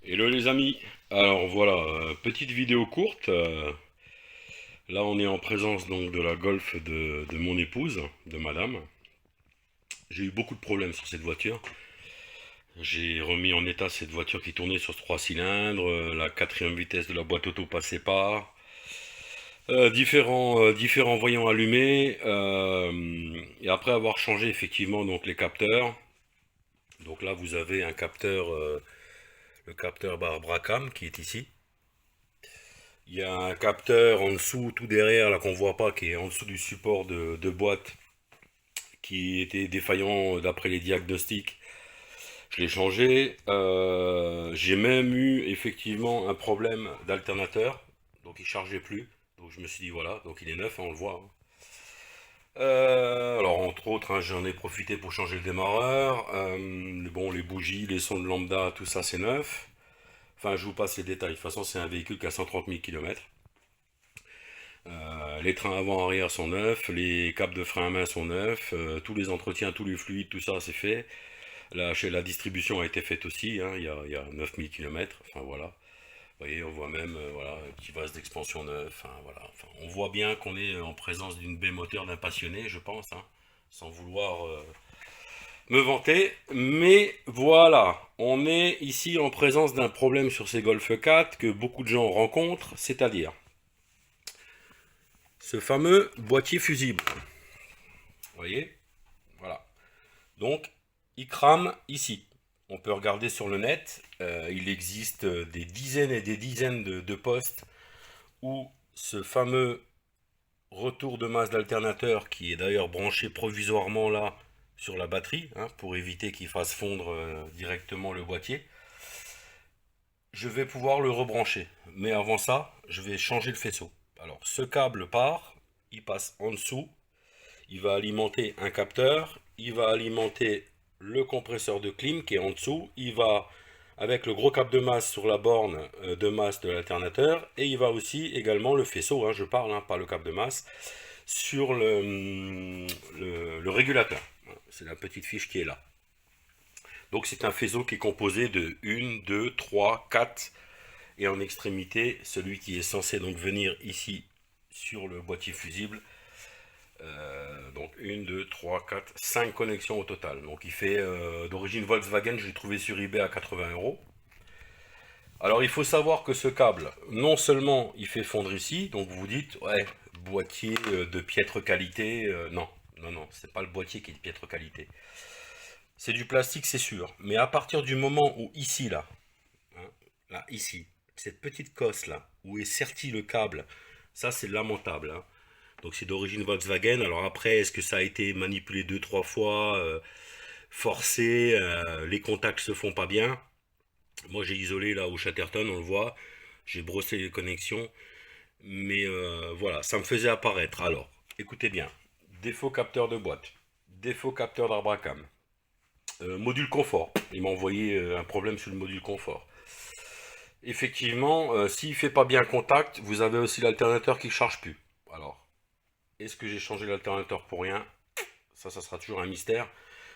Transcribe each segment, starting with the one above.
Hello les amis, alors voilà, petite vidéo courte, là on est en présence donc de la Golf de mon épouse, de madame. J'ai eu beaucoup de problèmes sur cette voiture, j'ai remis en état cette voiture qui tournait sur 3 cylindres, la quatrième vitesse de la boîte auto passait pas, différents voyants allumés, et après avoir changé effectivement donc les capteurs, donc là vous avez un capteur, le capteur Bracam qui est ici. Il y a un capteur en dessous, tout derrière, là qu'on voit pas, qui est en dessous du support de boîte, qui était défaillant d'après les diagnostics. Je l'ai changé. J'ai même eu effectivement un problème d'alternateur, donc il chargeait plus. Donc je me suis dit voilà, donc il est neuf, hein, on le voit, hein. Alors entre autres, hein, j'en ai profité pour changer le démarreur. Bon, les bougies, les sons de lambda, tout ça c'est neuf. Enfin, je vous passe les détails. De toute façon, c'est un véhicule qui a 130 000 km. Les trains avant-arrière sont neufs, les câbles de frein à main sont neufs, tous les entretiens, tous les fluides, tout ça c'est fait. Là, chez la distribution a été faite aussi, hein, il y a 9000 km, enfin voilà. Vous voyez, on voit même voilà, un petit vase d'expansion neuf, enfin, voilà. Enfin, on voit bien qu'on est en présence d'une baie moteur d'un passionné, je pense, hein, sans vouloir me vanter. Mais voilà, on est ici en présence d'un problème sur ces Golf 4 que beaucoup de gens rencontrent, c'est-à-dire ce fameux boîtier fusible. Vous voyez? Voilà. Donc, il crame ici. On peut regarder sur le net. Il existe des dizaines et des dizaines de postes où ce fameux retour de masse d'alternateur, qui est d'ailleurs branché provisoirement là sur la batterie, hein, pour éviter qu'il fasse fondre directement le boîtier, je vais pouvoir le rebrancher. Mais avant ça, je vais changer le faisceau. Alors, ce câble part, il passe en dessous. Il va alimenter un capteur, il va alimenter le compresseur de clim qui est en dessous, il va avec le gros câble de masse sur la borne de masse de l'alternateur, et il va aussi également le faisceau, hein, je parle, hein, pas le câble de masse, sur le régulateur. C'est la petite fiche qui est là. Donc c'est un faisceau qui est composé de 1, 2, 3, 4, et en extrémité, celui qui est censé donc venir ici sur le boîtier fusible. Donc 1, 2, 3, 4, 5 connexions au total. Donc il fait d'origine Volkswagen, je l'ai trouvé sur eBay à 80 euros. Alors il faut savoir que ce câble, non seulement il fait fondre ici, donc vous vous dites, ouais, boîtier de piètre qualité, non, non, non, c'est pas le boîtier qui est de piètre qualité. C'est du plastique, c'est sûr. Mais à partir du moment où ici, là, hein, là, ici, cette petite cosse là, où est serti le câble, ça c'est lamentable, hein. Donc c'est d'origine Volkswagen. Alors après, est-ce que ça a été manipulé deux, trois fois, forcé, les contacts se font pas bien. Moi j'ai isolé là au Chatterton, on le voit. J'ai brossé les connexions. Mais voilà, ça me faisait apparaître. Alors, écoutez bien. Défaut capteur de boîte. Défaut capteur d'Arbracam. Module confort. Il m'a envoyé un problème sur le module confort. Effectivement, s'il ne fait pas bien contact, vous avez aussi l'alternateur qui ne charge plus. Alors, est-ce que j'ai changé l'alternateur pour rien? Ça sera toujours un mystère,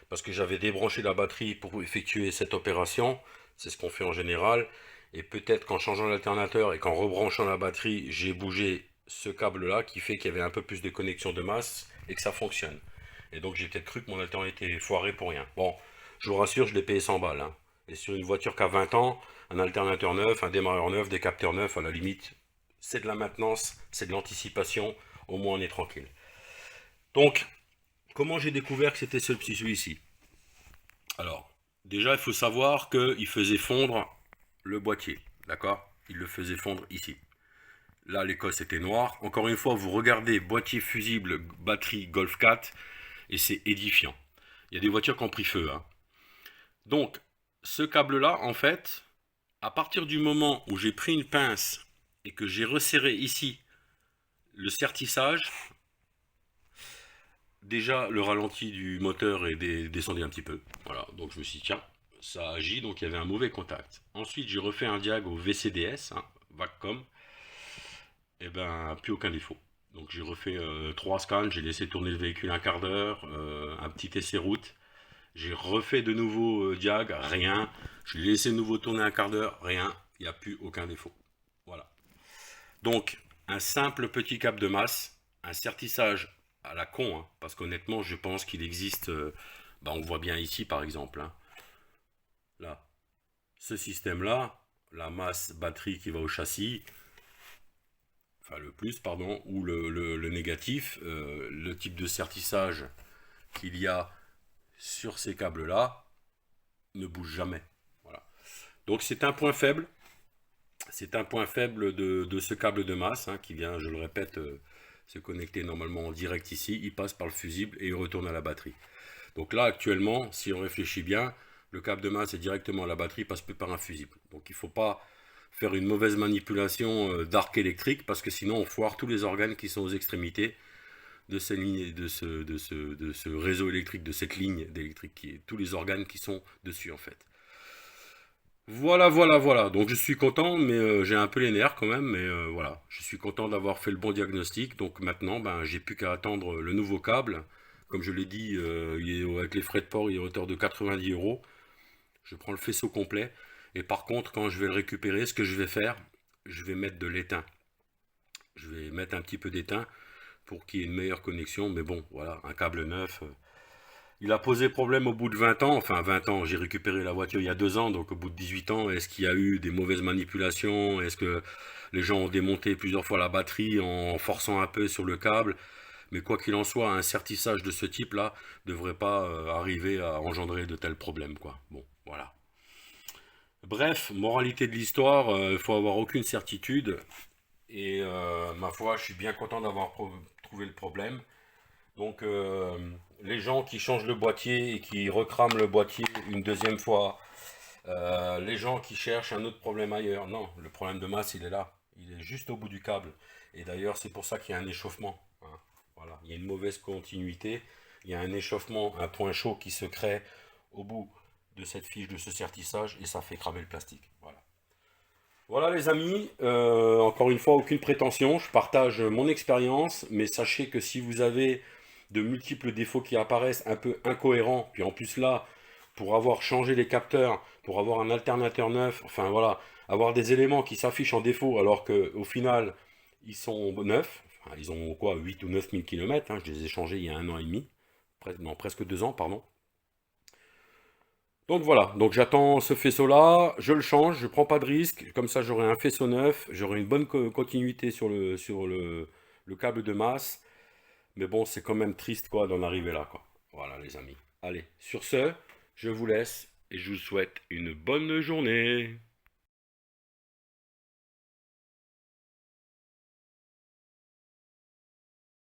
parce que j'avais débranché la batterie pour effectuer cette opération, c'est ce qu'on fait en général, et peut-être qu'en changeant l'alternateur et qu'en rebranchant la batterie, j'ai bougé ce câble-là qui fait qu'il y avait un peu plus de connexion de masse et que ça fonctionne. Et donc j'ai peut-être cru que mon alternateur était foiré pour rien. Bon, je vous rassure, je l'ai payé 100 balles, hein. Et sur une voiture qui a 20 ans, un alternateur neuf, un démarreur neuf, des capteurs neufs, à la limite, c'est de la maintenance, c'est de l'anticipation, au moins on est tranquille. Donc, comment j'ai découvert que c'était celui-ci? Alors, déjà, il faut savoir qu'il faisait fondre le boîtier, d'accord? Il le faisait fondre ici. Là, l'écosse était noire. Encore une fois, vous regardez boîtier fusible, batterie Golf 4, et c'est édifiant. Il y a des voitures qui ont pris feu, hein. Donc, ce câble-là, en fait, à partir du moment où j'ai pris une pince et que j'ai resserré ici le sertissage, déjà le ralenti du moteur est descendu un petit peu. Voilà, donc je me suis dit, tiens, ça agit, donc il y avait un mauvais contact. Ensuite, j'ai refait un diag au VCDS, hein, VACCOM, et ben, plus aucun défaut. Donc j'ai refait 3 scans, j'ai laissé tourner le véhicule un quart d'heure, un petit essai route, J'ai refait de nouveau diag, rien. Je l'ai laissé de nouveau tourner un quart d'heure, rien. Il n'y a plus aucun défaut. Voilà. Donc, un simple petit câble de masse, un sertissage à la con, hein, parce qu'honnêtement, je pense qu'il existe, bah, on voit bien ici par exemple, hein, là, ce système-là, la masse batterie qui va au châssis, enfin le plus, pardon, ou le négatif, le type de sertissage qu'il y a sur ces câbles-là ne bouge jamais. Voilà. Donc c'est un point faible. C'est un point faible de ce câble de masse hein, qui vient, je le répète, se connecter normalement en direct ici. Il passe par le fusible et il retourne à la batterie. Donc là, actuellement, si on réfléchit bien, le câble de masse est directement à la batterie, passe plus par un fusible. Donc il ne faut pas faire une mauvaise manipulation d'arc électrique parce que sinon on foire tous les organes qui sont aux extrémités de ces lignes, de ce réseau électrique, de cette ligne d'électrique, tous les organes qui sont dessus en fait. Voilà, voilà, voilà. Donc je suis content, mais j'ai un peu les nerfs quand même. Mais voilà, je suis content d'avoir fait le bon diagnostic. Donc maintenant, ben, j'ai plus qu'à attendre le nouveau câble. Comme je l'ai dit, avec les frais de port, il est à hauteur de 90 euros. Je prends le faisceau complet. Et par contre, quand je vais le récupérer, ce que je vais faire, je vais mettre de l'étain. Je vais mettre un petit peu d'étain pour qu'il y ait une meilleure connexion. Mais bon, voilà, un câble neuf. Il a posé problème au bout de 20 ans, enfin 20 ans, j'ai récupéré la voiture il y a 2 ans, donc au bout de 18 ans, est-ce qu'il y a eu des mauvaises manipulations? Est-ce que les gens ont démonté plusieurs fois la batterie en forçant un peu sur le câble? Mais quoi qu'il en soit, un sertissage de ce type-là ne devrait pas arriver à engendrer de tels problèmes, quoi. Bon, voilà. Bref, moralité de l'histoire, il faut avoir aucune certitude. Et ma foi, je suis bien content d'avoir trouvé le problème. Donc, les gens qui changent le boîtier et qui recrament le boîtier une deuxième fois, les gens qui cherchent un autre problème ailleurs, non, le problème de masse, il est là. Il est juste au bout du câble. Et d'ailleurs, c'est pour ça qu'il y a un échauffement, hein. Voilà, il y a une mauvaise continuité, il y a un échauffement, un point chaud qui se crée au bout de cette fiche de ce sertissage et ça fait cramer le plastique. Voilà. Voilà les amis, encore une fois, aucune prétention, je partage mon expérience, mais sachez que si vous avez de multiples défauts qui apparaissent un peu incohérents, puis en plus là, pour avoir changé les capteurs, pour avoir un alternateur neuf, enfin voilà, avoir des éléments qui s'affichent en défaut alors qu'au final, ils sont neufs, enfin, ils ont quoi, 8 ou 9 000 km, je les ai changés il y a 1 an et demi, non, presque 2 ans, pardon. Donc voilà, donc j'attends ce faisceau-là, je le change, je prends pas de risque, comme ça j'aurai un faisceau neuf, j'aurai une bonne continuité le câble de masse, mais bon, c'est quand même triste quoi d'en arriver là quoi. Voilà les amis. Allez, sur ce, je vous laisse et je vous souhaite une bonne journée.